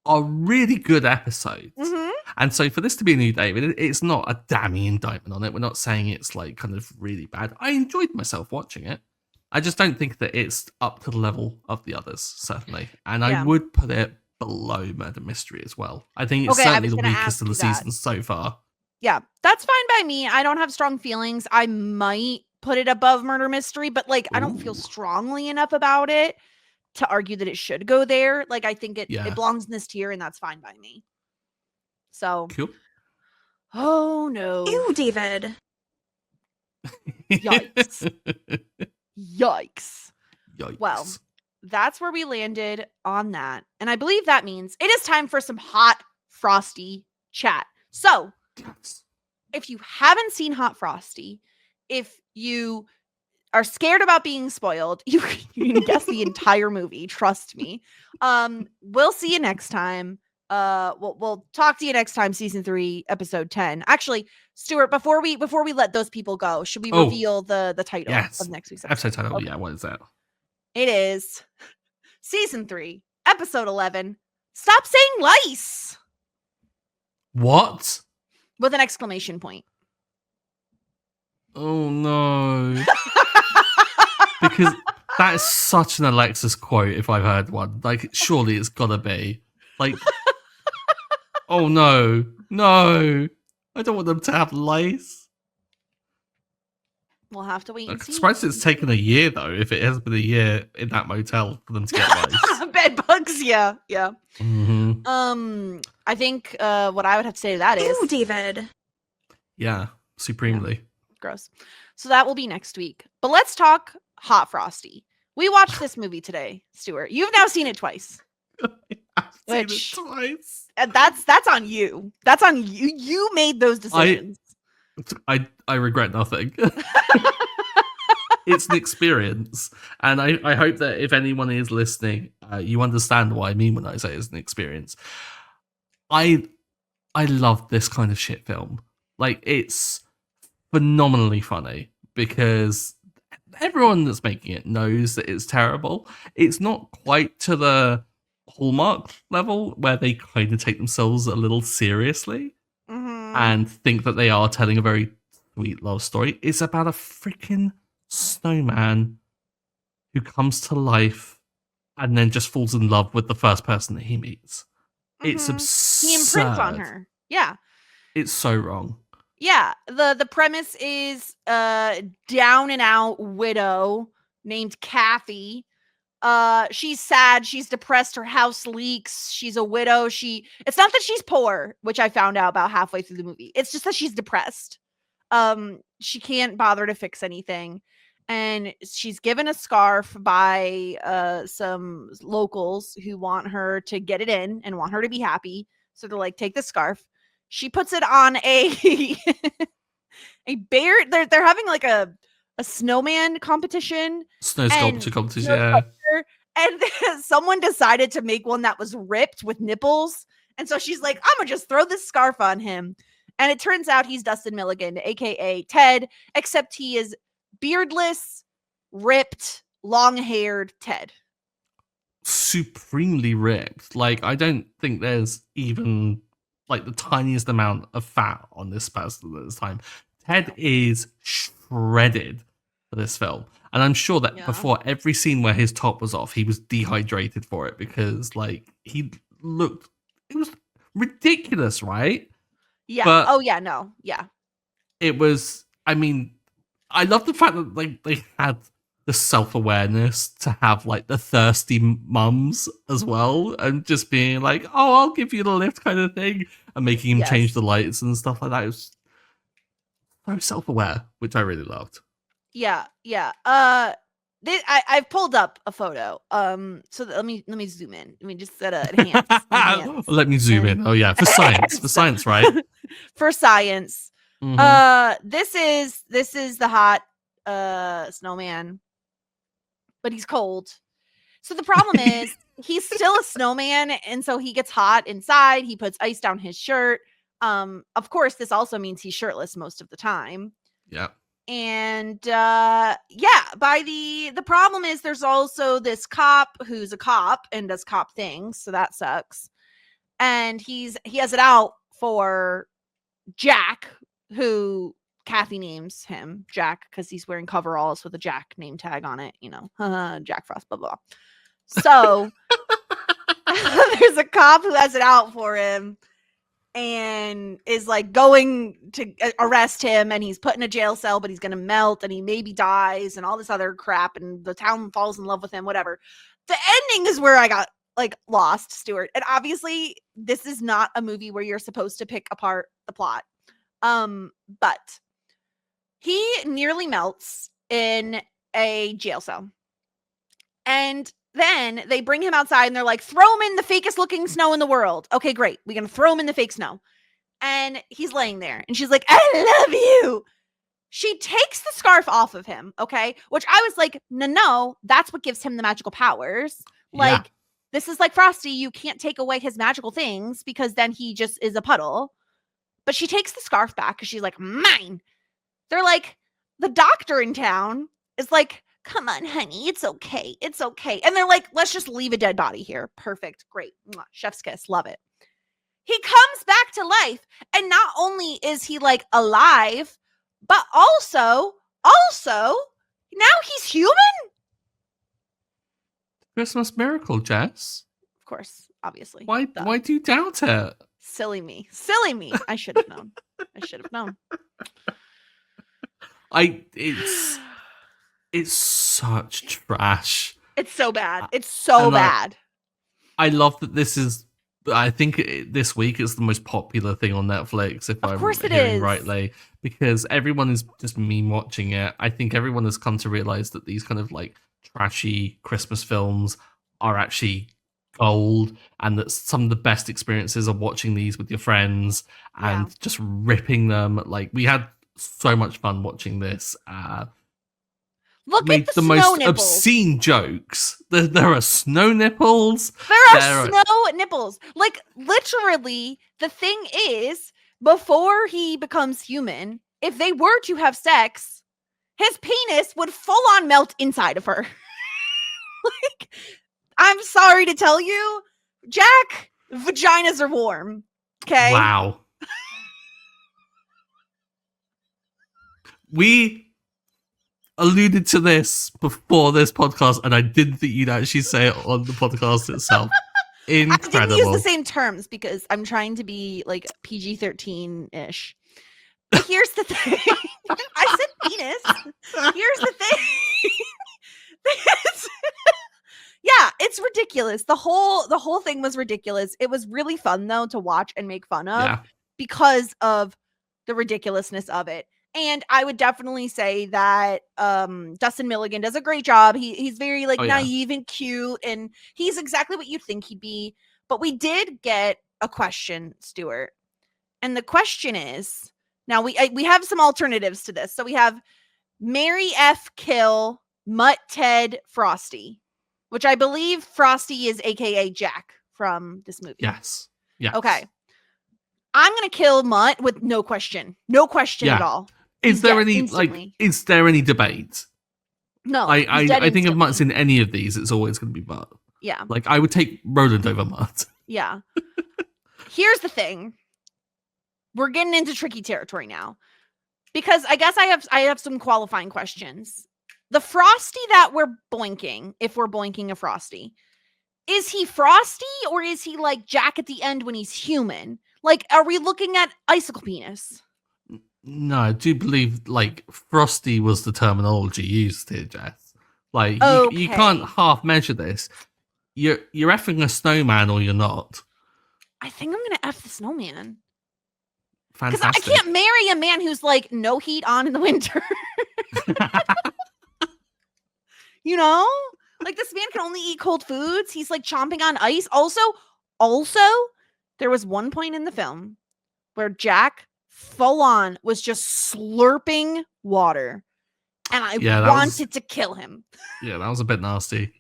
are really good episodes. Mm-hmm. And so for this to be a new David, it's not a damning indictment on it. We're not saying it's like kind of really bad. I enjoyed myself watching it. I just don't think that it's up to the level of the others, certainly. And I would put it below Murder Mystery as well. I think it's certainly the weakest of the season so far. Yeah, that's fine by me. I don't have strong feelings. I might put it above Murder Mystery, but like I don't feel strongly enough about it to argue that it should go there. Like I think it belongs in this tier, and that's fine by me. So cool. Oh no. Ew, David. Yikes. Yikes. Yikes. Well, that's where we landed on that. And I believe that means it is time for some Hot Frosty chat. So, if you haven't seen Hot Frosty, if you are scared about being spoiled, you can guess the entire movie. Trust me. We'll see you next time. We'll talk to you next time. Season 3, episode 10. Actually, Stuart, before we let those people go, should we reveal the title of next week's episode? Title? Okay. Yeah, what is that? It is Season 3, episode 11. Stop saying lice. What? With an exclamation point. Oh no. Because that is such an Alexis quote if I've heard one. Like, surely it's gotta be. Like, oh no. No. I don't want them to have lice. We'll have to wait and see. I'm surprised it's taken a year, though, if it has been a year in that motel for them to get lice. Bed bugs, yeah. Mm-hmm. I think what I would have to say to that is... Ew, David. Yeah, supremely. Yeah. Gross. So that will be next week. But let's talk Hot Frosty. We watched this movie today, Stuart. You've now seen it twice. I've seen it twice. And that's on you. That's on you. You made those decisions. I regret nothing. It's an experience. And I hope that if anyone is listening, you understand what I mean when I say it's an experience. I love this kind of shit film. Like, it's phenomenally funny because everyone that's making it knows that it's terrible. It's not quite to the Hallmark level where they kind of take themselves a little seriously and think that they are telling a very sweet love story. It's about a freaking snowman who comes to life and then just falls in love with the first person that he meets. It's absurd. He imprints on her. Yeah. It's so wrong. Yeah, the premise is down and out widow named Kathy. She's sad, she's depressed, her house leaks, she's a widow. It's not that she's poor, which I found out about halfway through the movie. It's just that she's depressed. She can't bother to fix anything. And she's given a scarf by some locals who want her to get it in and want her to be happy. So they're like, take the scarf. She puts it on a bear. They're having like a snowman competition. Snow sculpture competition, yeah. And someone decided to make one that was ripped with nipples. And so she's like, I'm going to just throw this scarf on him. And it turns out he's Dustin Milligan, a.k.a. Ted, except he is beardless, ripped, long-haired Ted. Supremely ripped. Like, I don't think there's even like the tiniest amount of fat on this person at this time. Ted is shredded for this film. And I'm sure that before every scene where his top was off, he was dehydrated for it because like it was ridiculous, right? Yeah. But Yeah. It was, I mean, I love the fact that like they had the self-awareness to have like the thirsty mums as well and just being like, oh, I'll give you the lift kind of thing and making him change the lights and stuff like that. It was so self-aware, which I really loved. Yeah. I've pulled up a photo. So let me zoom in. Let me just set a enhance. Let me zoom in. Oh yeah, for science. For science, right? For science. Mm-hmm. This is the hot snowman. But he's cold. So the problem is he's still a snowman, and so he gets hot inside. He puts ice down his shirt. Of course, this also means he's shirtless most of the time. Yeah. And by the problem is there's also this cop who's a cop and does cop things, so that sucks. And he has it out for Jack, who Kathy names him Jack because he's wearing coveralls with a Jack name tag on it, Jack Frost, blah, blah. So there's a cop who has it out for him and is like going to arrest him, and he's put in a jail cell, but he's going to melt and he maybe dies and all this other crap, and the town falls in love with him, whatever. The ending is where I got like lost, Stuart. And obviously this is not a movie where you're supposed to pick apart the plot. But he nearly melts in a jail cell. And then they bring him outside and they're like, throw him in the fakest looking snow in the world. Okay, great. We're going to throw him in the fake snow. And he's laying there and she's like, I love you. She takes the scarf off of him. Okay. Which I was like, no, that's what gives him the magical powers. Like, this is like Frosty. You can't take away his magical things because then he just is a puddle. But she takes the scarf back because she's like, mine. They're like, the doctor in town is like, come on, honey, it's okay. It's okay. And they're like, let's just leave a dead body here. Perfect. Great. Mwah. Chef's kiss. Love it. He comes back to life. And not only is he like alive, but also, now he's human. Christmas miracle, Jess. Of course, obviously. Why do you doubt it? Silly me. I should have known. It's such trash. It's so bad. It's so bad. I love that this is, I think this week is the most popular thing on Netflix, if I'm hearing rightly, because everyone is just meme watching it. I think everyone has come to realize that these kind of like trashy Christmas films are actually gold, and that some of the best experiences are watching these with your friends and just ripping them. Like, we had so much fun watching this. Look made at the most nipples. Obscene jokes. There are snow nipples. There are snow nipples. Like, literally, the thing is, before he becomes human, if they were to have sex, his penis would full on melt inside of her. Like, I'm sorry to tell you, Jack, vaginas are warm. Okay? Wow. We alluded to this before this podcast, and I didn't think you'd actually say it on the podcast itself. Incredible. I didn't use the same terms because I'm trying to be like PG-13-ish. Here's the thing. I said penis. Here's the thing. Yeah, it's ridiculous. The whole thing was ridiculous. It was really fun though to watch and make fun of because of the ridiculousness of it. And I would definitely say that Dustin Milligan does a great job. He's very like naive and cute, and he's exactly what you'd think he'd be. But we did get a question, Stuart. And the question is, now we have some alternatives to this. So we have Mary F. Kill, Mutt, Ted, Frosty, which I believe Frosty is AKA Jack from this movie. Yes. Okay. I'm going to kill Mutt with no question. No question at all. Is there any debate? No. I think if Mutt's in any of these, it's always going to be Mutt. Yeah. Like, I would take Roland over Mutt. Yeah. Here's the thing. We're getting into tricky territory now. Because I guess I have some qualifying questions. The Frosty that we're boinking, if we're boinking a Frosty, is he Frosty or is he like Jack at the end when he's human? Like, are we looking at icicle penis? No, I do believe like Frosty was the terminology used here, Jess. Like, you can't half measure this. You're effing a snowman or you're not. I think I'm gonna F the snowman. Fantastic. Because I can't marry a man who's like no heat on in the winter. You know? Like, this man can only eat cold foods. He's like chomping on ice. Also, there was one point in the film where Jack full on was just slurping water. And I wanted to kill him. Yeah, that was a bit nasty.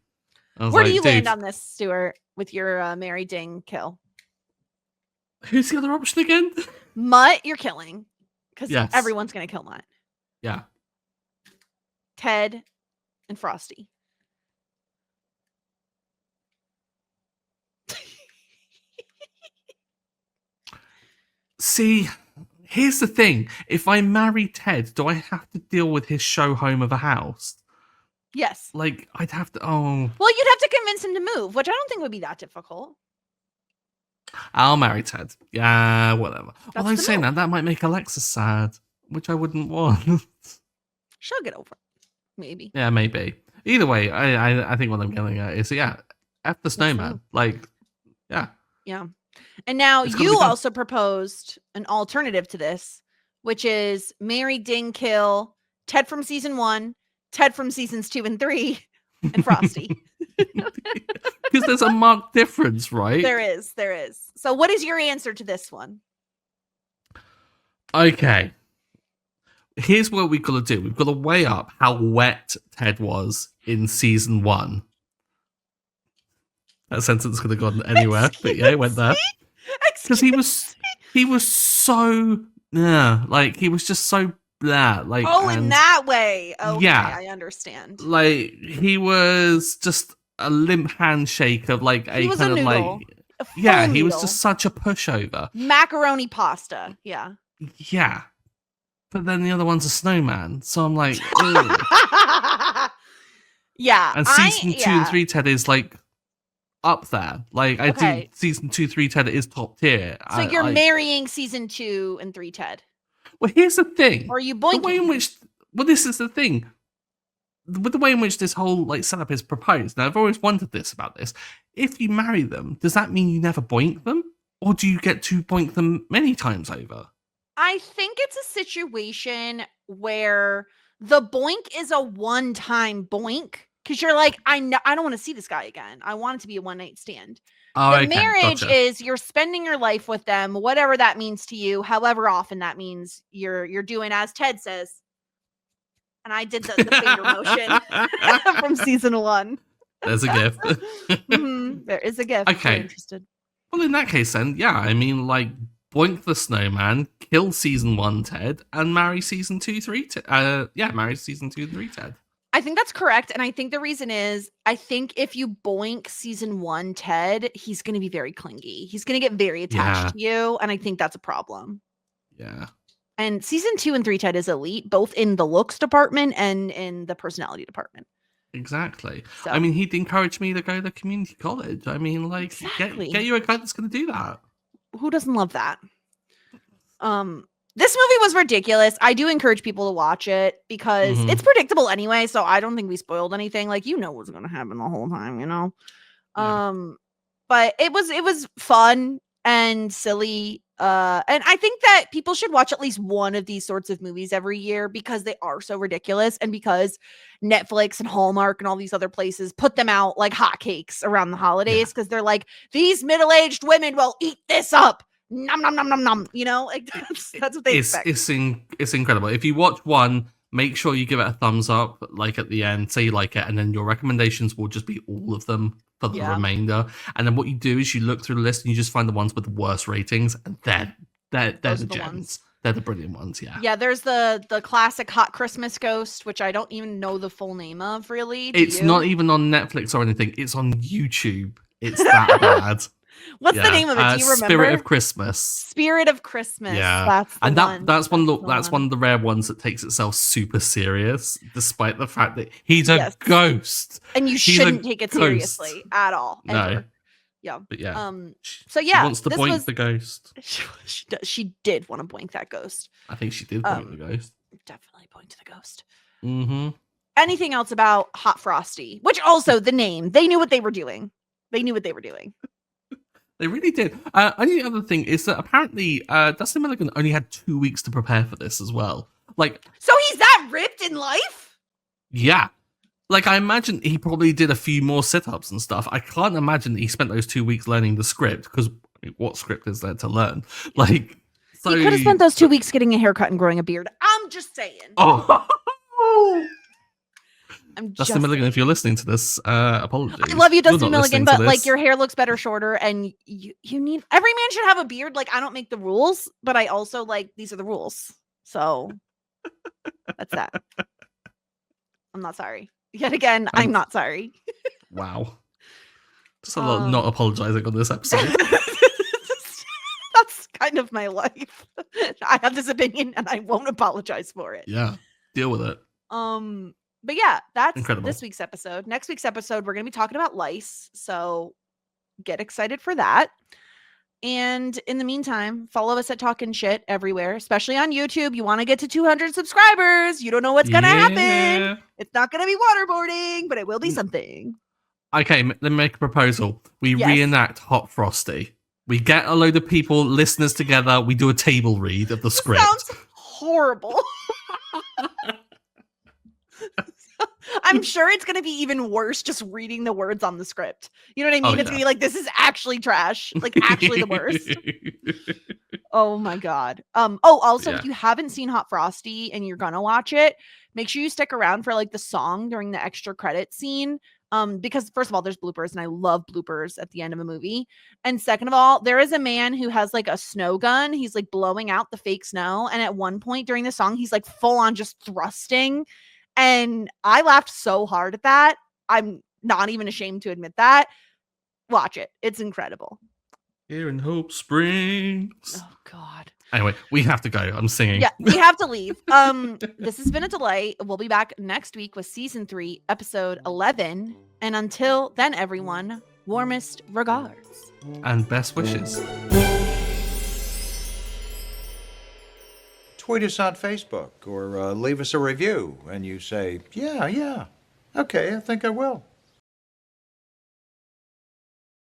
Where do you land on this, Stuart, with your Mary Ding kill? Who's the other option again? Mutt, you're killing. Because everyone's going to kill Mutt. Yeah. Ted and Frosty. See, here's the thing. If I marry Ted, do I have to deal with his show home of a house? Yes. Like, I'd have to, Well, you'd have to convince him to move, which I don't think would be that difficult. I'll marry Ted. Yeah, whatever. Although saying that might make Alexis sad, which I wouldn't want. She'll get over it. Maybe. Yeah, maybe. Either way, I think what I'm getting at is, F the snowman. Like, yeah. Yeah. And now you also proposed an alternative to this, which is Mary Ding kill Ted from season 1, Ted from seasons 2 and 3, and Frosty. Because there's a marked difference, right? There is. So what is your answer to this one? Okay. Here's what we've got to do. We've got to weigh up how wet Ted was in season 1. That sentence could have gone anywhere, but yeah, it went there. Because he was so, like, he was just so blah. Like, in that way. Okay, yeah, I understand. Like, he was just a limp handshake of, like, a kind of, like, yeah, he was just such a pushover. Macaroni pasta, yeah. Yeah. But then the other one's a snowman, so I'm like, yeah. And season 2 and 3 Ted is, like, up there. Like, I think season 2, 3 Ted is top tier. So you're marrying season 2 and 3 Ted. Well, here's the thing. Or are you boinking? The way in which, this is the thing. With the way in which this whole, like, setup is proposed, now I've always wondered this about this. If you marry them, does that mean you never boink them? Or do you get to boink them many times over? I think it's a situation where the boink is a one-time boink. Because you're like, I don't want to see this guy again. I want it to be a one-night stand. The marriage is you're spending your life with them, whatever that means to you, however often that means you're doing, as Ted says. And I did the finger motion from season 1. There's a gif. There is a gif. Okay. Interested. Well, in that case, then, yeah, I mean, like, boink the snowman, kill season 1 Ted, and marry season 2, 3 Ted. Marry season 2, 3 Ted. I think that's correct. And I think the reason is, I think if you boink season 1 Ted, he's going to be very clingy. He's going to get very attached to you. And I think that's a problem. Yeah. And season 2 and 3 Ted is elite, both in the looks department and in the personality department. Exactly. So, I mean, he'd encourage me to go to community college. I mean, like, get you a guy that's going to do that. Who doesn't love that? This movie was ridiculous. I do encourage people to watch it because it's predictable anyway. So I don't think we spoiled anything. Like, you know what's going to happen the whole time, you know? Yeah. But it was fun and silly. And I think that people should watch at least one of these sorts of movies every year because they are so ridiculous and because Netflix and Hallmark and all these other places put them out like hotcakes around the holidays because they're like, these middle-aged women will eat this up. Nom nom nom nom nom. You know, like that's what they expect. It's incredible. If you watch one, make sure you give it a thumbs up, like at the end, say you like it, and then your recommendations will just be all of them for the remainder. And then what you do is you look through the list and you just find the ones with the worst ratings, and they're the gems. Ones. They're the brilliant ones, yeah. Yeah, there's the classic Hot Christmas Ghost, which I don't even know the full name of, really. It's not even on Netflix or anything. It's on YouTube. It's that bad. What's the name of it? Do you remember? Spirit of Christmas. Spirit of Christmas. Yeah, that's one of the rare ones that takes itself super serious, despite the fact that he's a ghost, and you shouldn't take it seriously at all. Ever. No. Yeah. But yeah. So yeah, she wants to boink the ghost. She did want to boink that ghost. I think she did boink the ghost. Definitely boinked the ghost. Mm-hmm. Anything else about Hot Frosty? Which also the name. They knew what they were doing. They really did. Only other thing is that apparently Dustin Milligan only had 2 weeks to prepare for this as well. Like, so he's that ripped in life? Yeah. Like, I imagine he probably did a few more sit-ups and stuff. I can't imagine that he spent those 2 weeks learning the script, because what script is there to learn? Like, so he could have spent those 2 weeks getting a haircut and growing a beard. I'm just saying. Oh. Dustin Milligan, if you're listening to this, apologies. I love you, Dustin Milligan, but like your hair looks better shorter, and you need, every man should have a beard. Like, I don't make the rules, but I also like, these are the rules. So that's that. I'm not sorry. Yet again, I'm not sorry. Wow. Just a lot not apologizing on this episode. That's kind of my life. I have this opinion and I won't apologize for it. Yeah. Deal with it. But yeah, that's incredible. This week's episode. Next week's episode, we're going to be talking about lice. So get excited for that. And in the meantime, follow us at Talkin' Shit everywhere, especially on YouTube. You want to get to 200 subscribers. You don't know what's going to happen. It's not going to be waterboarding, but it will be something. Okay, let me make a proposal. We reenact Hot Frosty. We get a load of people, listeners together. We do a table read of the script. Sounds horrible. I'm sure it's going to be even worse just reading the words on the script. You know what I mean? It's going to be like, this is actually trash. Like, actually the worst. Oh my God. Also, if you haven't seen Hot Frosty and you're going to watch it, make sure you stick around for like the song during the extra credit scene. Because first of all, there's bloopers and I love bloopers at the end of a movie. And second of all, there is a man who has like a snow gun. He's like blowing out the fake snow. And at one point during the song, he's like full on just thrusting. And I laughed so hard at that. I'm not even ashamed to admit that. Watch it. It's incredible. Here in Hope Springs. Oh God. Anyway, we have to go. I'm singing. Yeah, we have to leave. This has been a delight. We'll be back next week with season 3, episode 11. And until then, everyone, warmest regards. And best wishes. Tweet us on Facebook or leave us a review and you say, yeah, okay, I think I will.